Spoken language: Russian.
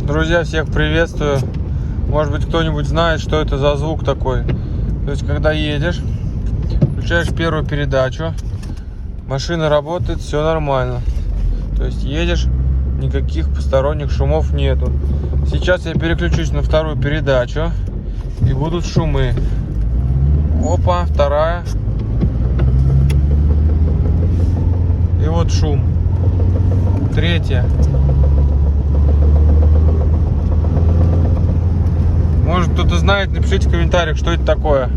Друзья, всех приветствую. Может быть, кто-нибудь знает, что это за звук такой. То есть, когда едешь, включаешь первую передачу, машина работает, все нормально. То есть, едешь, никаких посторонних шумов нету. Сейчас я переключусь на вторую передачу, и будут шумы. Опа, вторая. И вот шум. Третья. Может, кто-то знает, напишите в комментариях, что это такое.